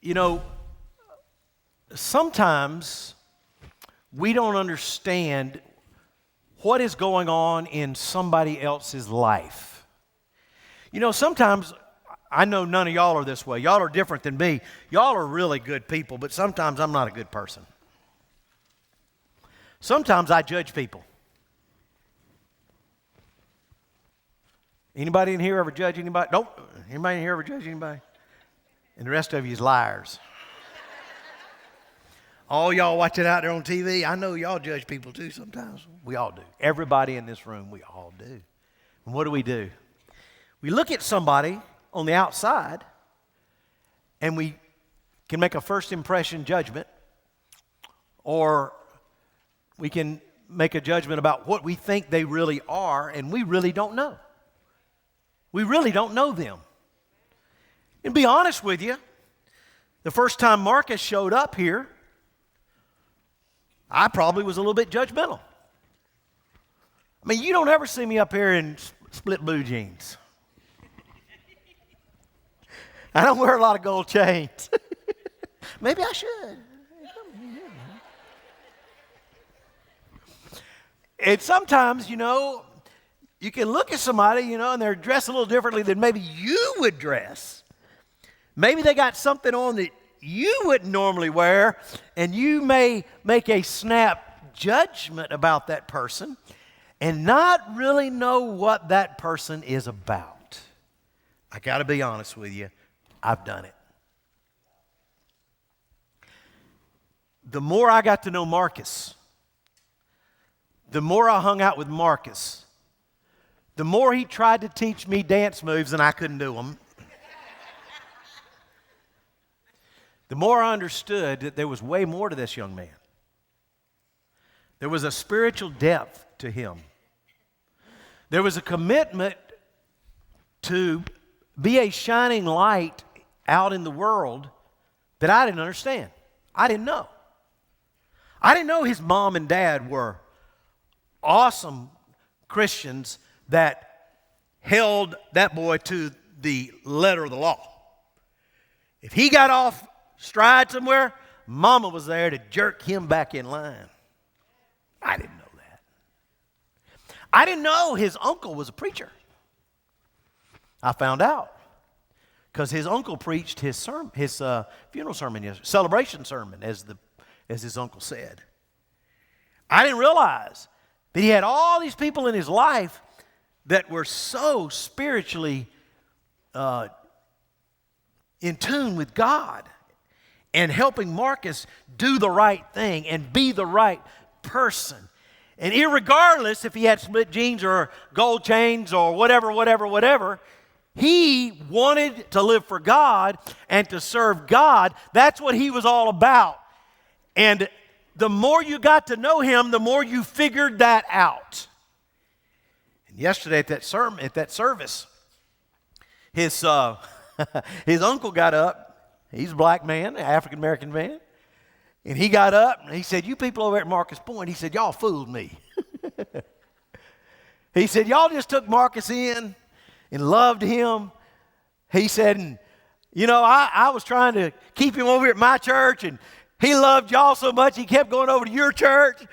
You know, sometimes we don't understand what is going on in somebody else's life. You know, sometimes, I know none of y'all are this way. Y'all are different than me. Y'all are really good people, but sometimes I'm not a good person. Sometimes I judge people. Anybody in here ever judge anybody? Nope. Anybody in here ever judge anybody? And the rest of you is liars. All y'all watching out there on TV, I know y'all judge people too sometimes. We all do. Everybody in this room, we all do. And what do? We look at somebody on the outside and we can make a first impression judgment, or we can make a judgment about what we think they really are, and we really don't know. We really don't know them. And to be honest with you, the first time Marcus showed up here, I probably was a little bit judgmental. I mean, you don't ever see me up here in split blue jeans. I don't wear a lot of gold chains. Maybe I should. And sometimes, you know, you can look at somebody, you know, and they're dressed a little differently than maybe you would dress. Maybe they got something on that you wouldn't normally wear, and you may make a snap judgment about that person and not really know what that person is about. I got to be honest with you, I've done it. The more I got to know Marcus, the more I hung out with Marcus, the more he tried to teach me dance moves and I couldn't do them, the more I understood that there was way more to this young man. There was a spiritual depth to him. There was a commitment to be a shining light out in the world that I didn't understand. I didn't know. I didn't know his mom and dad were awesome Christians that held that boy to the letter of the law. If he got off stride somewhere, mama was there to jerk him back in line. I didn't know that. I didn't know his uncle was a preacher. I found out because his uncle preached his funeral sermon, celebration sermon, as his uncle said. I didn't realize that he had all these people in his life that were so spiritually in tune with God and helping Marcus do the right thing and be the right person. And irregardless if he had split jeans or gold chains or whatever, he wanted to live for God and to serve God. That's what he was all about. And the more you got to know him, the more you figured that out. And yesterday at that service, his uncle got up. He's a black man, an African-American man. And he got up and he said, "You people over at Marcus Pointe," he said, "y'all fooled me." He said, "Y'all just took Marcus in and loved him." He said, "And you know, I was trying to keep him over at my church, and he loved y'all so much he kept going over to your church."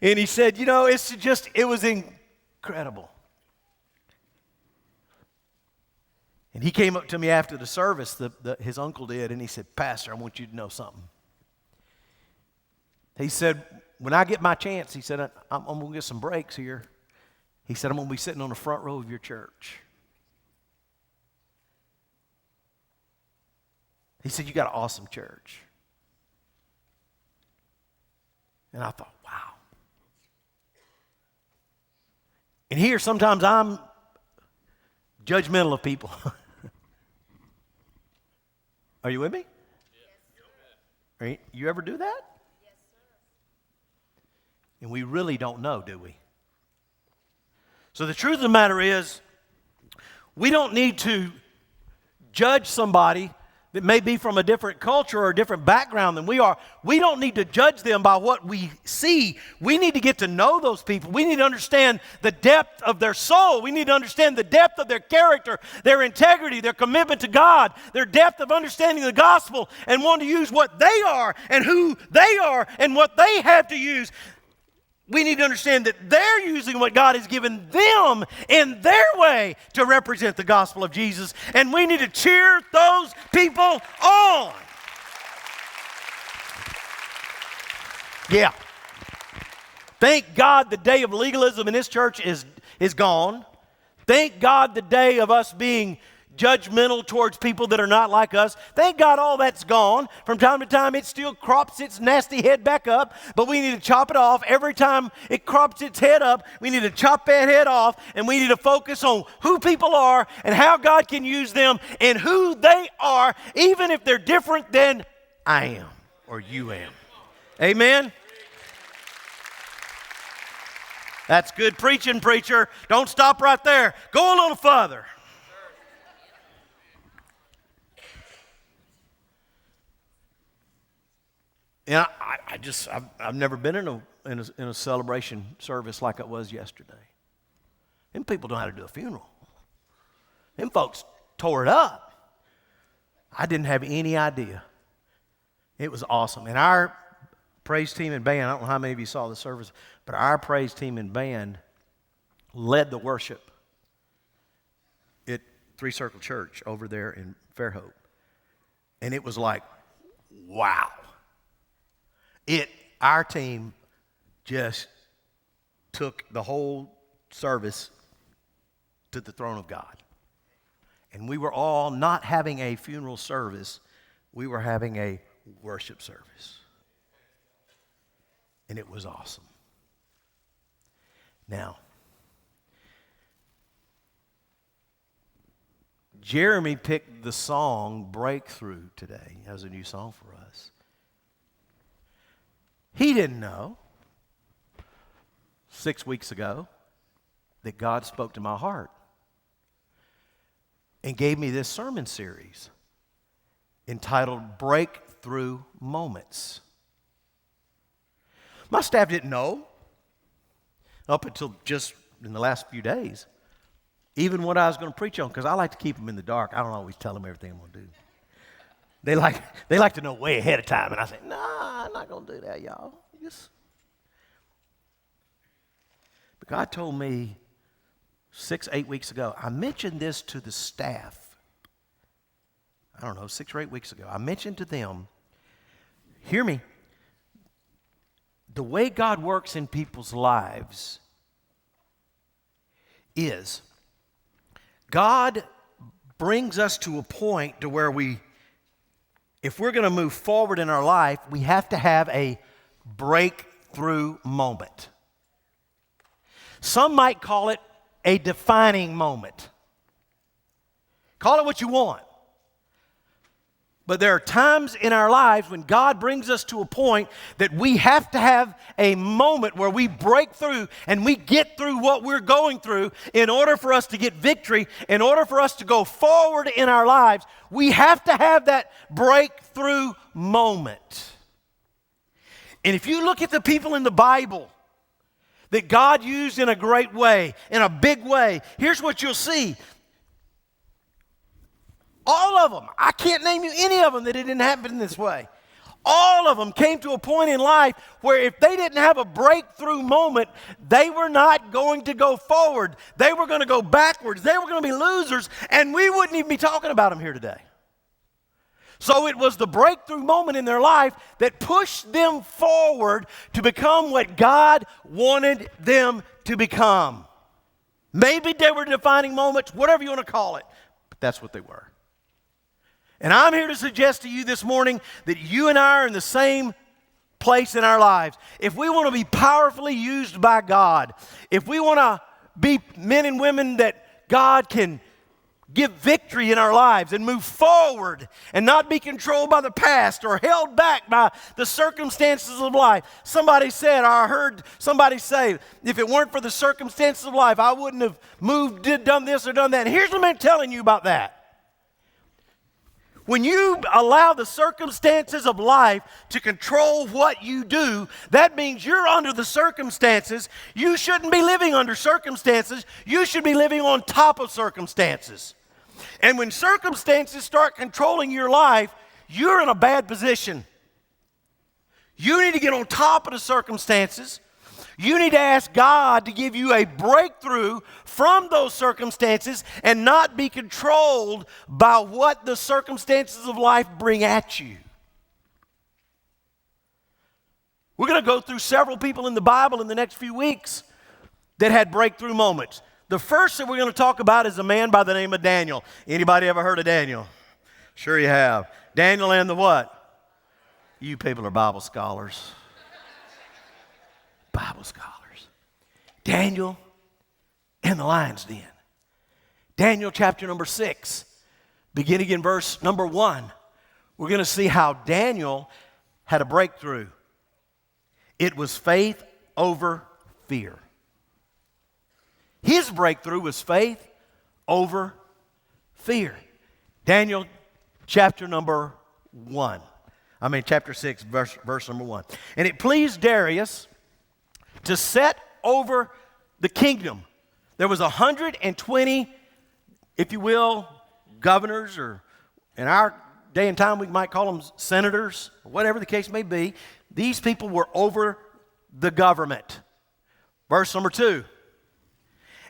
And he said, "You know, it was incredible." And he came up to me after the service, his uncle did, and he said, "Pastor, I want you to know something." He said, "When I get my chance," he said, I'm going to get some breaks here. He said, "I'm going to be sitting on the front row of your church." He said, "You got an awesome church." And I thought, wow. And here, sometimes I'm judgmental of people. Are you with me? Yes. You ever do that? Yes, sir. And we really don't know, do we? So the truth of the matter is, we don't need to judge somebody that may be from a different culture or a different background than we are, we don't need to judge them by what we see. We need to get to know those people. We need to understand the depth of their soul. We need to understand the depth of their character, their integrity, their commitment to God, their depth of understanding the gospel, and want to use what they are and who they are and what they have to use. We need to understand that they're using what God has given them in their way to represent the gospel of Jesus. And we need to cheer those people on. Yeah. Thank God the day of legalism in this church is gone. Thank God the day of us being judgmental towards people that are not like us. Thank God all that's gone. From time to time, it still crops its nasty head back up, but we need to chop it off. Every time it crops its head up, we need to chop that head off, and we need to focus on who people are and how God can use them and who they are, even if they're different than I am or you am. Amen? That's good preaching, preacher. Don't stop right there. Go a little further. And I've never been in a celebration service like it was yesterday. Them people know how to do a funeral. Them folks tore it up. I didn't have any idea. It was awesome. And our praise team and band, I don't know how many of you saw the service, but our praise team and band led the worship at Three Circle Church over there in Fairhope. And it was like, wow. Our team just took the whole service to the throne of God. And we were all not having a funeral service, we were having a worship service. And it was awesome. Now, Jeremy picked the song Breakthrough today as a new song for us. He didn't know 6 weeks ago that God spoke to my heart and gave me this sermon series entitled Breakthrough Moments. My staff didn't know up until just in the last few days, even what I was going to preach on, because I like to keep them in the dark. I don't always tell them everything I'm going to do. They like to know way ahead of time, and I say, nah, I'm not going to do that, y'all. But God told me 6-8 weeks ago, I mentioned this to the staff. I don't know, 6 or 8 weeks ago. I mentioned to them, hear me, the way God works in people's lives is God brings us to a point to where if we're going to move forward in our life, we have to have a breakthrough moment. Some might call it a defining moment. Call it what you want. But there are times in our lives when God brings us to a point that we have to have a moment where we break through and we get through what we're going through in order for us to get victory, in order for us to go forward in our lives. We have to have that breakthrough moment. And if you look at the people in the Bible that God used in a great way, in a big way, here's what you'll see. All of them. I can't name you any of them that it didn't happen in this way. All of them came to a point in life where if they didn't have a breakthrough moment, they were not going to go forward. They were going to go backwards. They were going to be losers, and we wouldn't even be talking about them here today. So it was the breakthrough moment in their life that pushed them forward to become what God wanted them to become. Maybe they were defining moments, whatever you want to call it, but that's what they were. And I'm here to suggest to you this morning that you and I are in the same place in our lives. If we want to be powerfully used by God, if we want to be men and women that God can give victory in our lives and move forward and not be controlled by the past or held back by the circumstances of life. Somebody said, or I heard somebody say, if it weren't for the circumstances of life, I wouldn't have moved, done this or done that. And here's what I'm telling you about that. When you allow the circumstances of life to control what you do, that means you're under the circumstances. You shouldn't be living under circumstances. You should be living on top of circumstances. And when circumstances start controlling your life, you're in a bad position. You need to get on top of the circumstances. You need to ask God to give you a breakthrough from those circumstances and not be controlled by what the circumstances of life bring at you. We're going to go through several people in the Bible in the next few weeks that had breakthrough moments. The first that we're going to talk about is a man by the name of Daniel. Anybody ever heard of Daniel? Sure you have. Daniel and the what? You people are Bible scholars. Bible scholars. Daniel and the lion's den. Daniel chapter number 6, beginning in verse number 1. We're going to see how Daniel had a breakthrough. It was faith over fear. His breakthrough was faith over fear. Daniel chapter number 1. Chapter 6, verse number 1. And it pleased Darius to set over the kingdom. There was 120, if you will, governors, or in our day and time we might call them senators, or whatever the case may be. These people were over the government. Verse number 2.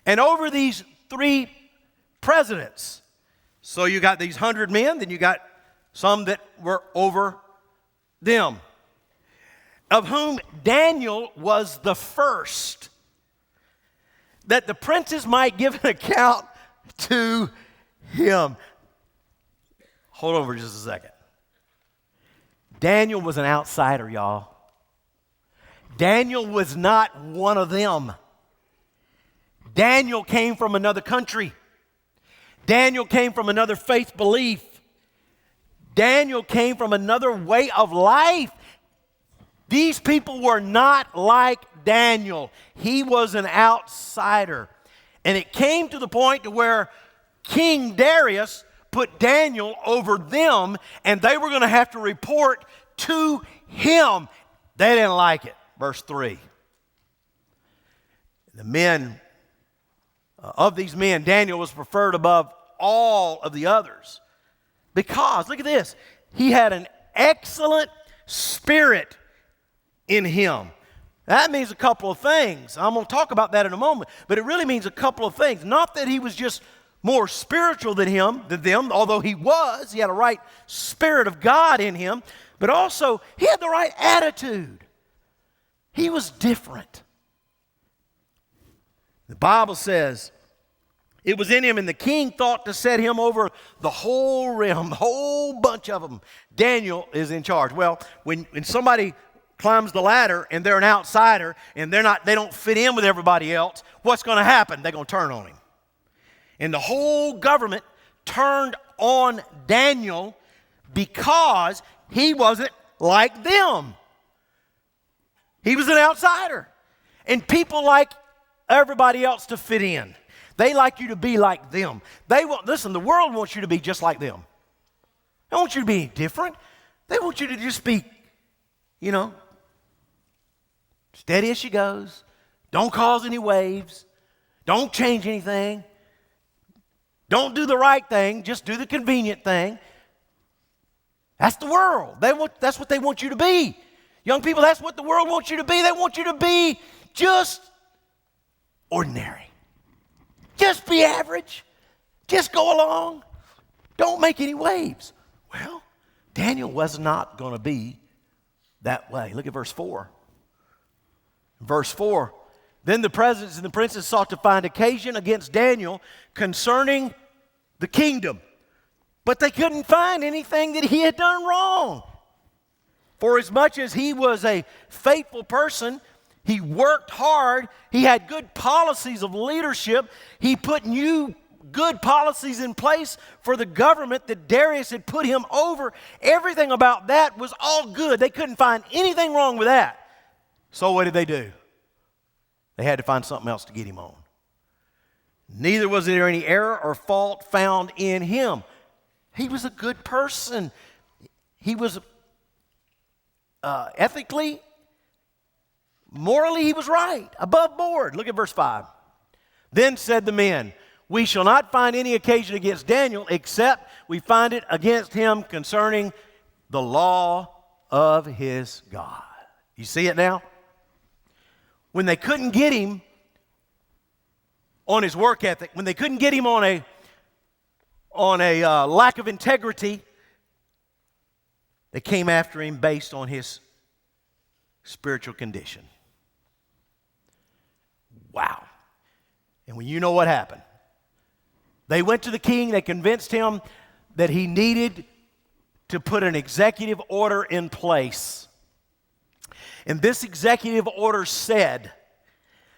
And over these 3 presidents. So you got these 100 men, then you got some that were over them, of whom Daniel was the first, that the princes might give an account to him. Hold on for just a second. Daniel was an outsider, y'all. Daniel was not one of them. Daniel came from another country. Daniel came from another faith belief. Daniel came from another way of life. These people were not like Daniel. He was an outsider. And it came to the point to where King Darius put Daniel over them, and they were going to have to report to him. They didn't like it. Verse 3. The men, of these men, Daniel was preferred above all of the others. Because, look at this, he had an excellent spirit in him. That means a couple of things. I'm going to talk about that in a moment. But it really means a couple of things. Not that he was just more spiritual than them, although he had a right spirit of God in him. But also, he had the right attitude. He was different. The Bible says, it was in him, and the king thought to set him over the whole realm, the whole bunch of them. Daniel is in charge. Well, when somebody climbs the ladder and they're an outsider and they don't fit in with everybody else, what's going to happen? They're going to turn on him. And the whole government turned on Daniel because he wasn't like them. He was an outsider. And people like everybody else to fit in. They like you to be like them. Listen, the world wants you to be just like them. They don't want you to be different. They want you to just be, steady as she goes. Don't cause any waves. Don't change anything. Don't do the right thing. Just do the convenient thing. That's the world. That's what they want you to be. Young people, that's what the world wants you to be. They want you to be just ordinary. Just be average. Just go along. Don't make any waves. Well, Daniel was not going to be that way. Look at verse 4. Verse 4. Then the presidents and the princes sought to find occasion against Daniel concerning the kingdom. But they couldn't find anything that he had done wrong. For as much as he was a faithful person, he worked hard. He had good policies of leadership. He put new good policies in place for the government that Darius had put him over. Everything about that was all good. They couldn't find anything wrong with that. So what did they do? They had to find something else to get him on. Neither was there any error or fault found in him. He was a good person. He was ethically, morally, he was right, above board. Look at verse 5. Then said the men, we shall not find any occasion against Daniel except we find it against him concerning the law of his God. You see it now? When they couldn't get him on his work ethic, when they couldn't get him on a lack of integrity, they came after him based on his spiritual condition. Wow. And when you know what happened, they went to the king, they convinced him that he needed to put an executive order in place. And this executive order said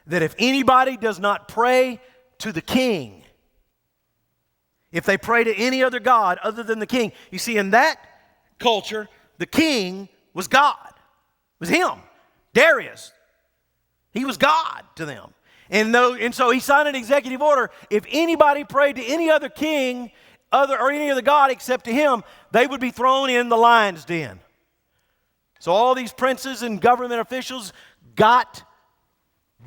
that if anybody does not pray to the king, if they pray to any other god other than the king, you see, in that culture, the king was God. It was him, Darius. He was God to them. And so he signed an executive order. If anybody prayed to any other king or any other god except to him, they would be thrown in the lion's den. So all these princes and government officials got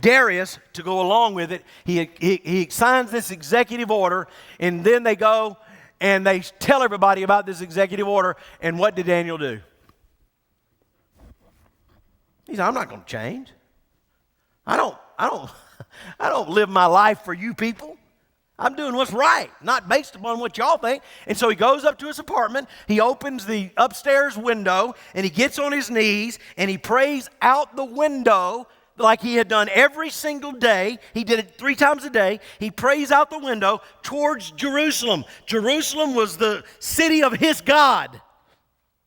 Darius to go along with it. He signs this executive order, and then they go and they tell everybody about this executive order. And what did Daniel do? He said, I'm not going to change. I don't live my life for you people. I'm doing what's right, not based upon what y'all think. And so he goes up to his apartment, he opens the upstairs window, and he gets on his knees, and he prays out the window like he had done every single day. He did it 3 times a day. He prays out the window towards Jerusalem. Jerusalem was the city of his God.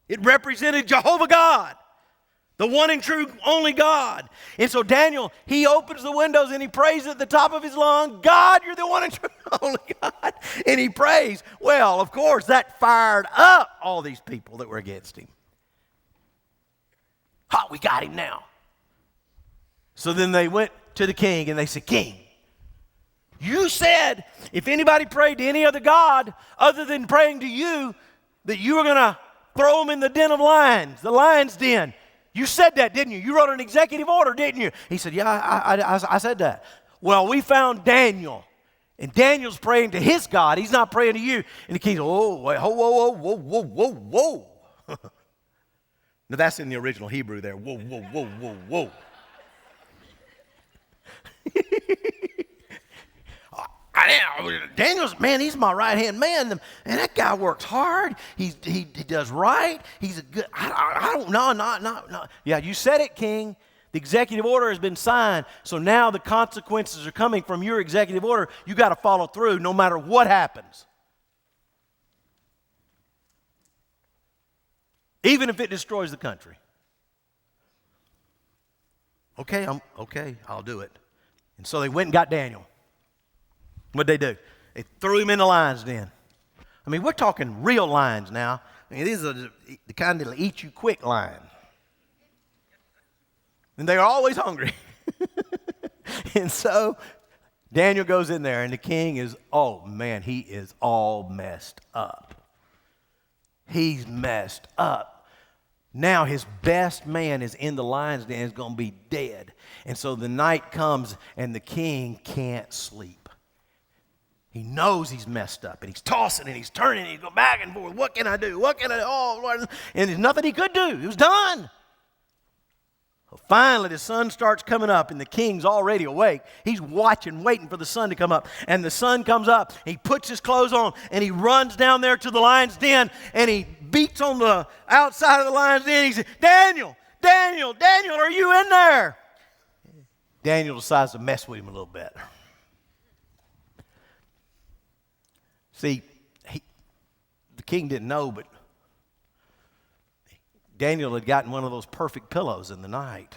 It represented Jehovah God, the one and true only God. And so Daniel, he opens the windows and he prays at the top of his lung, God, you're the one and true only God. And he prays. Well, of course, that fired up all these people that were against him. Ha, we got him now. So then they went to the king and they said, King, you said if anybody prayed to any other god other than praying to you, that you were going to throw them in the den of lions, the lion's den. You said that, didn't you? You wrote an executive order, didn't you? He said, yeah, I said that. Well, we found Daniel, and Daniel's praying to his God. He's not praying to you. And the king said, oh, wait, whoa. Now, that's in the original Hebrew there. Whoa. Daniel's, man, he's my right-hand man. And that guy works hard. He does right. He's a good, I don't know, no. Yeah, you said it, king. The executive order has been signed. So now the consequences are coming from your executive order. You got to follow through no matter what happens. Even if it destroys the country. Okay, I'll do it. And so they went and got Daniel. What'd they do? They threw him in the lion's den. I mean, we're talking real lions now. I mean, these are the kind that'll eat you quick lion. And they are always hungry. And so Daniel goes in there, and the king is, oh man, he is all messed up. He's messed up. Now his best man is in the lion's den, is going to be dead. And so the night comes, and the king can't sleep. He knows he's messed up, and he's tossing and he's turning and he's going back and forth. What can I do? Oh, Lord. And there's nothing he could do. He was done. Well, finally, the sun starts coming up, and the king's already awake. He's watching, waiting for the sun to come up. And the sun comes up. He puts his clothes on, and he runs down there to the lion's den, and he beats on the outside of the lion's den. He says, Daniel, are you in there? Daniel decides to mess with him a little bit. See, the king didn't know, but Daniel had gotten one of those perfect pillows in the night.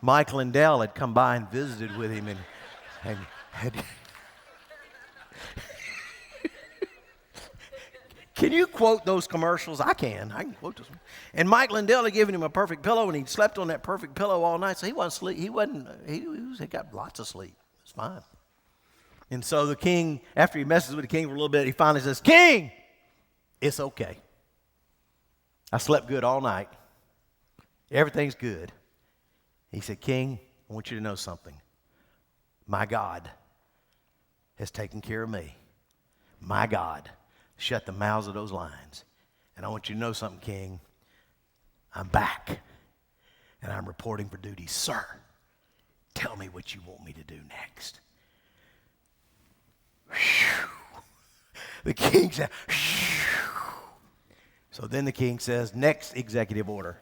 Michael and Dell had come by and visited with him, and had Can you quote those commercials? I can quote those. And Michael and Dell had given him a perfect pillow, and he slept on that perfect pillow all night, so he wasn't sleep. He got lots of sleep. It's fine. And so the king, after he messes with the king for a little bit, he finally says, King, It's okay. I slept good all night. Everything's good. He said, King, I want you to know something. My God has taken care of me. My God shut the mouths of those lions. And I want you to know something, King. I'm back. And I'm reporting for duty. Sir, tell me what you want me to do next. Whew. The king said, Phew. So then the king says, next executive order.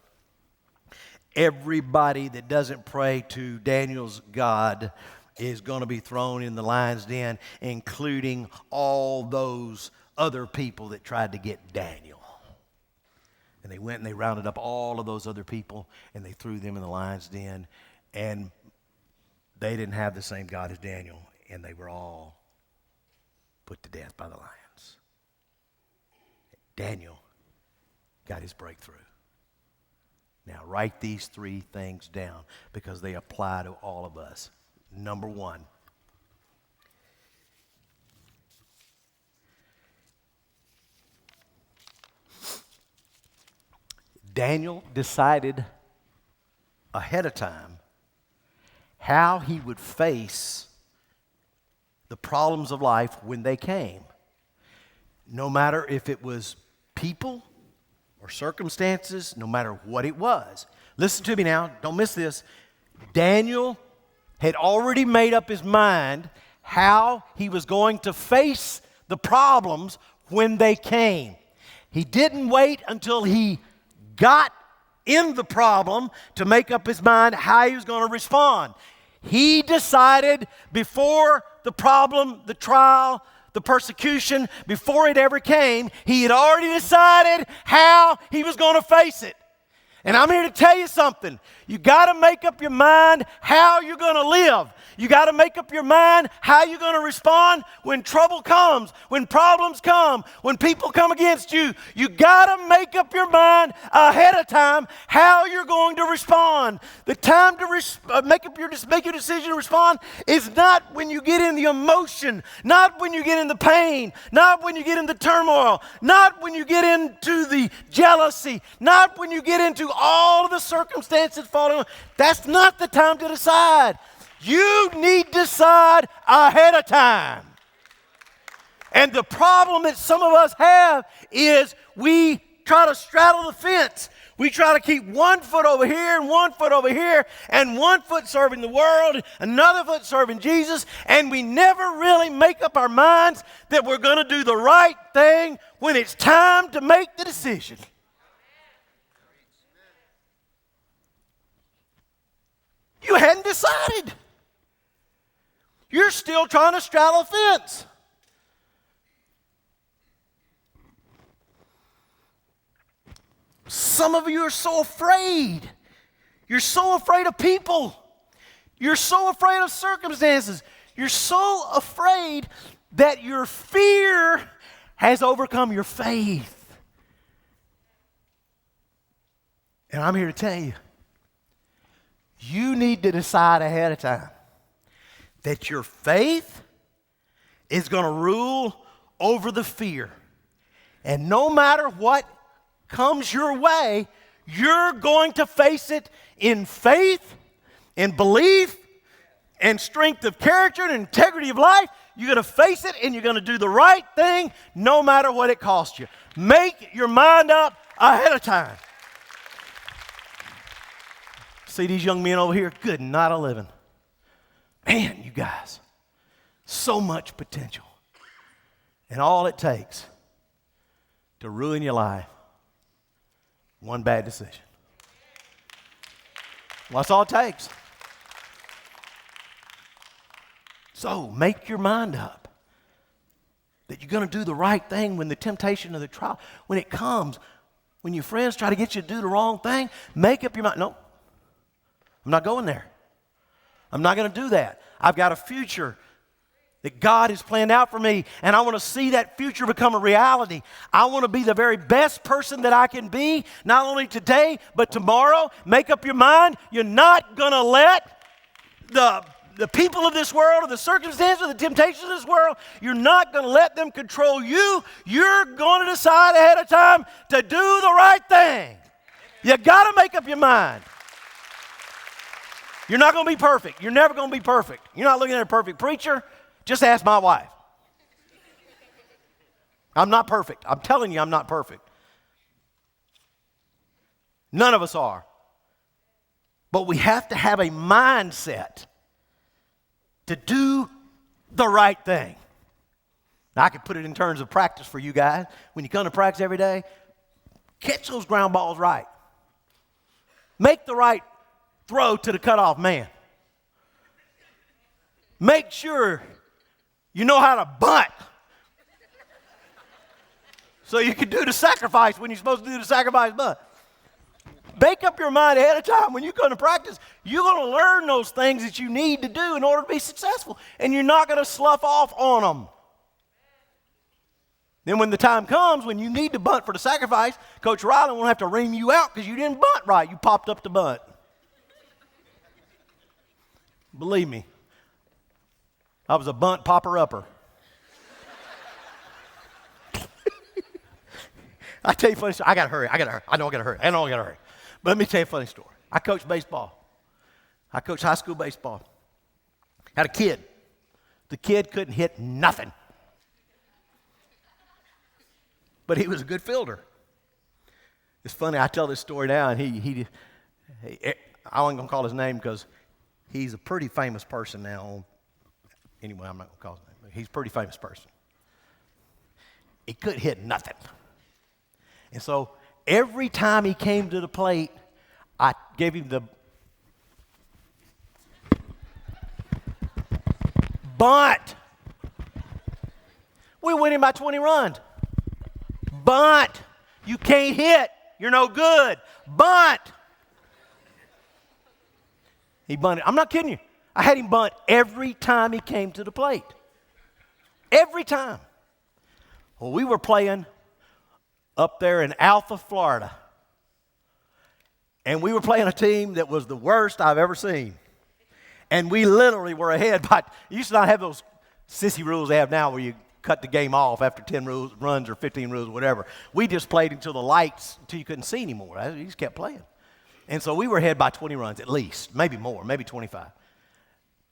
Everybody that doesn't pray to Daniel's God is going to be thrown in the lion's den, including all those other people that tried to get Daniel. And they went and they rounded up all of those other people and they threw them in the lion's den. And they didn't have the same God as Daniel, and they were all put to death by the lions. Daniel got his breakthrough. Now, write these three things down because they apply to all of us. Number one, Daniel decided ahead of time how he would face the problems of life when they came. No matter if it was people or circumstances, no matter what it was. Listen to me now, don't miss this. Daniel had already made up his mind how he was going to face the problems when they came. He didn't wait until he got in the problem to make up his mind how he was going to respond. He decided before the problem, the trial, the persecution, before it ever came, he had already decided how he was going to face it. And I'm here to tell you something. You got to make up your mind how you're going to live. You got to make up your mind how you're going to respond when trouble comes, when problems come, when people come against you. You got to make up your mind ahead of time how you're going to respond. The time to make your decision to respond is not when you get in the emotion, not when you get in the pain, not when you get in the turmoil, not when you get into the jealousy, not when you get into all of the circumstances falling on. That's not the time to decide. You need to decide ahead of time. And the problem that some of us have is we try to straddle the fence. We try to keep one foot over here and one foot over here, and one foot serving the world, another foot serving Jesus, and we never really make up our minds that we're going to do the right thing when it's time to make the decision. You hadn't decided. You're still trying to straddle a fence. Some of you are so afraid. You're so afraid of people. You're so afraid of circumstances. You're so afraid that your fear has overcome your faith. And I'm here to tell you, you need to decide ahead of time that your faith is going to rule over the fear. And no matter what comes your way, you're going to face it in faith, in belief, and strength of character and integrity of life. You're going to face it and you're going to do the right thing no matter what it costs you. Make your mind up ahead of time. See these young men over here? Good night of living. Man, you guys, so much potential. And all it takes to ruin your life, one bad decision. Well, that's all it takes. So make your mind up that you're going to do the right thing when the temptation of the trial, when it comes, when your friends try to get you to do the wrong thing, make up your mind. No. I'm not going there. I'm not going to do that. I've got a future that God has planned out for me, and I want to see that future become a reality. I want to be the very best person that I can be, not only today, but tomorrow. Make up your mind. You're not going to let the the people of this world or the circumstances or the temptations of this world. You're not going to let them control you. You're going to decide ahead of time to do the right thing. You got to make up your mind. You're not going to be perfect. You're never going to be perfect. You're not looking at a perfect preacher. Just ask my wife. I'm not perfect. I'm telling you, I'm not perfect. None of us are. But we have to have a mindset to do the right thing. Now, I could put it in terms of practice for you guys. When you come to practice every day, catch those ground balls right. Make the right throw to the cutoff man. Make sure you know how to bunt so you can do the sacrifice when you're supposed to do the sacrifice bunt. Make up your mind ahead of time. When you come to practice, you're going to learn those things that you need to do in order to be successful, and you're not going to slough off on them. Then when the time comes when you need to bunt for the sacrifice, Coach Riley won't have to ream you out because you didn't bunt right. You popped up the bunt. Believe me, I was a bunt popper-upper. I tell you a funny story. I got to hurry. I know I got to hurry. But let me tell you a funny story. I coached baseball. I coached high school baseball. Had a kid. The kid couldn't hit nothing. But he was a good fielder. It's funny, I tell this story now, and I wasn't going to call his name because he's a pretty famous person now. Anyway, I'm not going to call his name. He's a pretty famous person. He couldn't hit nothing. And so every time he came to the plate, I gave him the bunt. We win him by 20 runs. Bunt. You can't hit. You're no good. Bunt. He bunted. I'm not kidding you. I had him bunt every time he came to the plate. Every time. Well, we were playing up there in Alpha, Florida. And we were playing a team that was the worst I've ever seen. And we literally were ahead by, you used to not have those sissy rules they have now where you cut the game off after 10 runs or 15 runs, whatever. We just played until the lights, until you couldn't see anymore. You just kept playing. And so we were ahead by 20 runs at least, maybe more, maybe 25.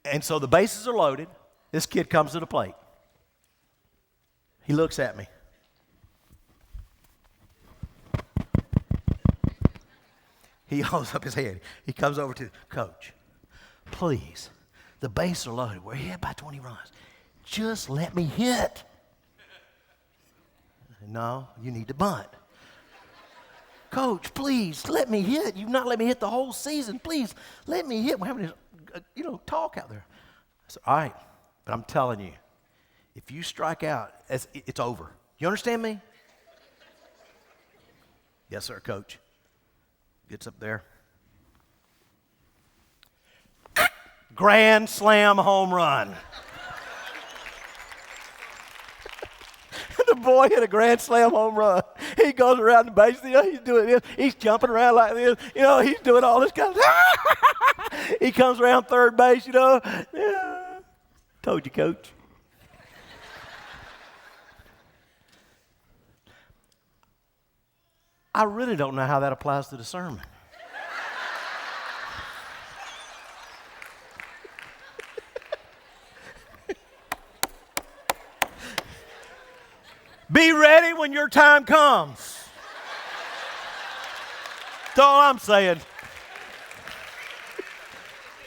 And so the bases are loaded. This kid comes to the plate. He looks at me. He holds up his head. He comes over to Coach. Please, the bases are loaded. We're ahead by 20 runs. Just let me hit. No, you need to bunt. Coach, please, let me hit. You've not let me hit the whole season. Please, let me hit. We're having this, talk out there. I said, all right, but I'm telling you, if you strike out, it's over. You understand me? Yes, sir, Coach. Gets up there. Grand slam home run. The boy hit a grand slam home run. He goes around the base. He's doing this. He's jumping around like this. He's doing all this kind of. He comes around third base. Yeah. Told you, Coach. I really don't know how that applies to the sermon. Be ready when your time comes. That's all I'm saying.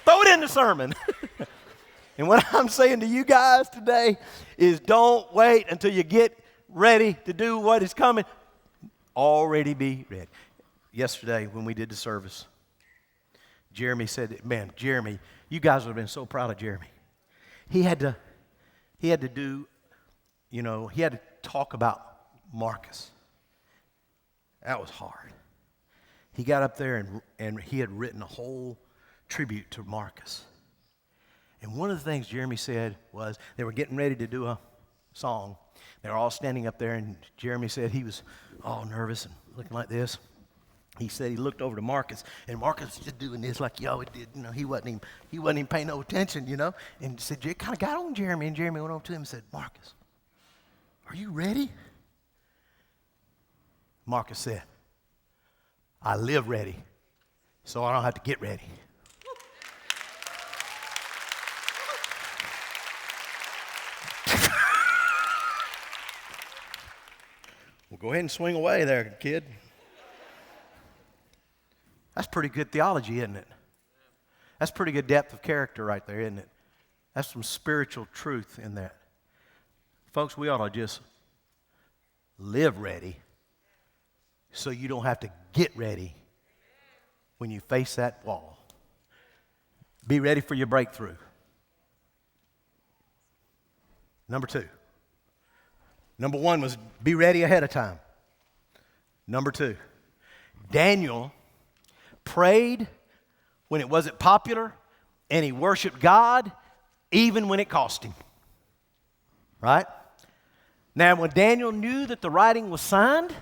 Throw it in the sermon. And what I'm saying to you guys today is don't wait until you get ready to do what is coming. Already be ready. Yesterday when we did the service, Jeremy said, man, Jeremy, you guys would have been so proud of Jeremy. He had to do, he had to talk about Marcus. That was hard. He got up there and he had written a whole tribute to Marcus. And one of the things Jeremy said was they were getting ready to do a song. They were all standing up there, and Jeremy said he was all nervous and looking like this. he said he looked over to Marcus, and Marcus was just doing this like he always did. He wasn't even paying no attention, and said, it kind of got on Jeremy, and Jeremy went over to him and said, Marcus, are you ready? Marcus said, I live ready, so I don't have to get ready. Well, go ahead and swing away there, kid. That's pretty good theology, isn't it? That's pretty good depth of character right there, isn't it? That's some spiritual truth in that. Folks, we ought to just live ready so you don't have to get ready when you face that wall. Be ready for your breakthrough. Number 2. Number 1 was be ready ahead of time. Number 2, Daniel prayed when it wasn't popular, and he worshiped God even when it cost him. Right? Now, when Daniel knew that the writing was signed,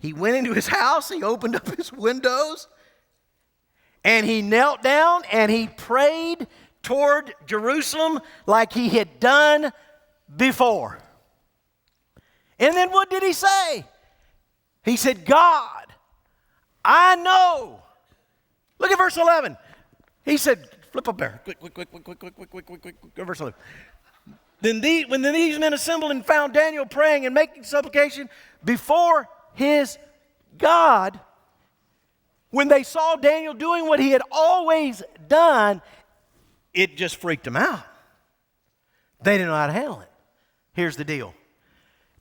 he went into his house, he opened up his windows, and he knelt down and he prayed toward Jerusalem like he had done before. And then what did he say? He said, God, I know. Look at verse 11. He said, flip up there. Quick. Verse 11. When these men assembled and found Daniel praying and making supplication before his God, when they saw Daniel doing what he had always done, it just freaked them out. They didn't know how to handle it. Here's the deal.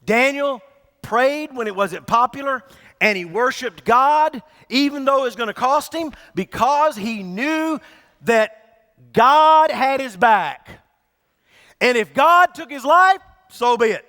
Daniel prayed when it wasn't popular, and he worshiped God, even though it was going to cost him, because he knew that God had his back. And if God took his life, so be it.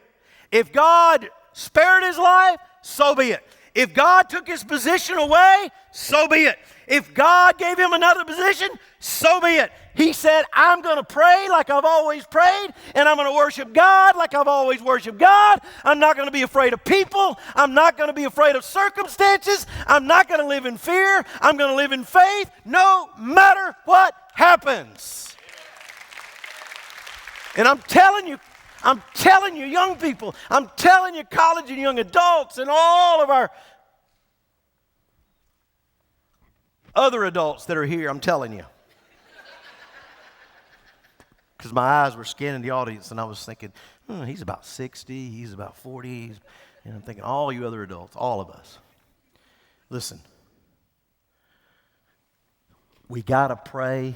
If God spared his life, so be it. If God took his position away, so be it. If God gave him another position, so be it. He said, I'm going to pray like I've always prayed, and I'm going to worship God like I've always worshiped God. I'm not going to be afraid of people. I'm not going to be afraid of circumstances. I'm not going to live in fear. I'm going to live in faith no matter what happens. And I'm telling you, young people, I'm telling you, college and young adults, and all of our other adults that are here, I'm telling you. Because my eyes were scanning the audience, and I was thinking, he's about 60, he's about 40. And I'm thinking, all you other adults, all of us. Listen, we got to pray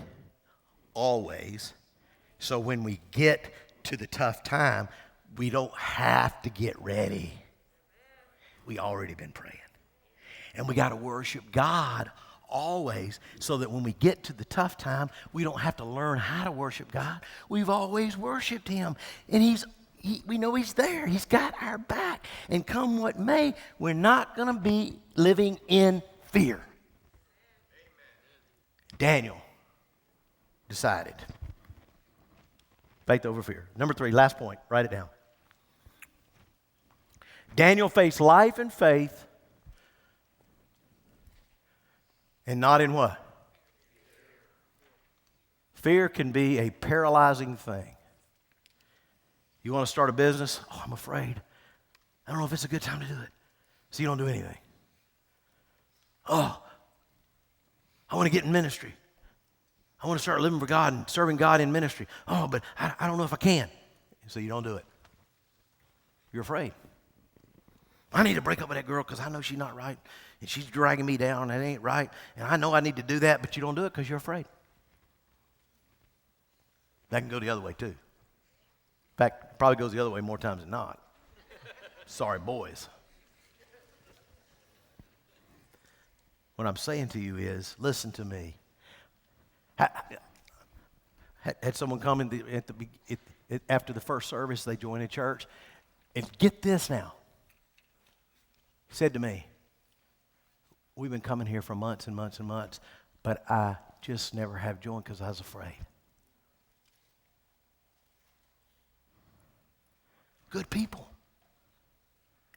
always, so when we get to the tough time, we don't have to get ready. We already been praying. And we got to worship God always, so that when we get to the tough time, we don't have to learn how to worship God. We've always worshiped him, and we know he's there. He's got our back. And come what may, we're not going to be living in fear. Amen. Daniel decided. Faith over fear. Number 3, last point. Write it down. Daniel faced life and faith, and not in what? Fear can be a paralyzing thing. You want to start a business? Oh, I'm afraid. I don't know if it's a good time to do it. So you don't do anything. Oh, I want to get in ministry. I want to start living for God and serving God in ministry. Oh, but I don't know if I can. So you don't do it. You're afraid. I need to break up with that girl because I know she's not right. And she's dragging me down. That ain't right. And I know I need to do that, but you don't do it because you're afraid. That can go the other way too. In fact, it probably goes the other way more times than not. Sorry, boys. What I'm saying to you is, listen to me. Had someone come after the first service, they joined a church, and get this now. He said to me, we've been coming here for months and months and months, but I just never have joined because I was afraid. Good people.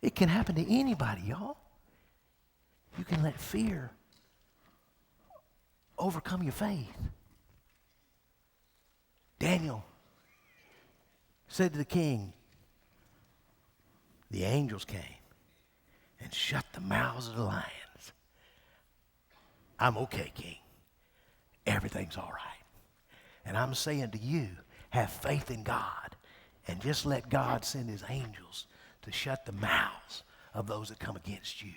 It can happen to anybody, y'all. you can let fear overcome your faith. Daniel said to the king, the angels came and shut the mouths of the lions. I'm okay, king. Everything's all right. And I'm saying to you, have faith in God and just let God send his angels to shut the mouths of those that come against you.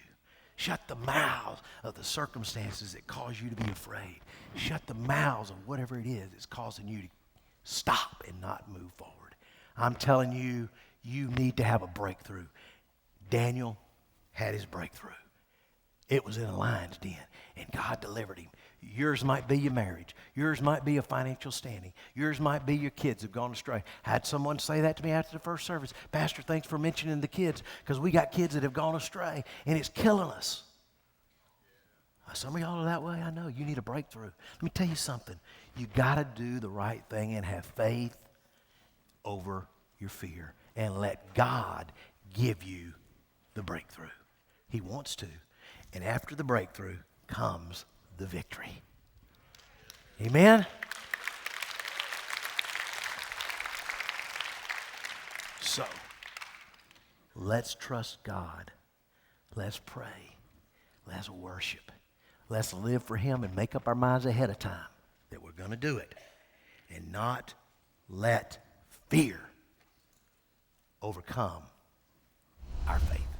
Shut the mouths of the circumstances that cause you to be afraid. Shut the mouths of whatever it is that's causing you to stop and not move forward. I'm telling you, you need to have a breakthrough. Daniel had his breakthrough. It was in a lion's den, and God delivered him. Yours might be your marriage. Yours might be a financial standing. Yours might be your kids have gone astray. I had someone say that to me after the first service. Pastor, thanks for mentioning the kids, because we got kids that have gone astray, and it's killing us. Some of y'all are that way. I know. You need a breakthrough. Let me tell you something. You got to do the right thing and have faith over your fear, and let God give you the breakthrough. He wants to. And after the breakthrough comes the victory. Amen? So, let's trust God. Let's pray. Let's worship. Let's live for him and make up our minds ahead of time that we're going to do it. And not let fear overcome our faith.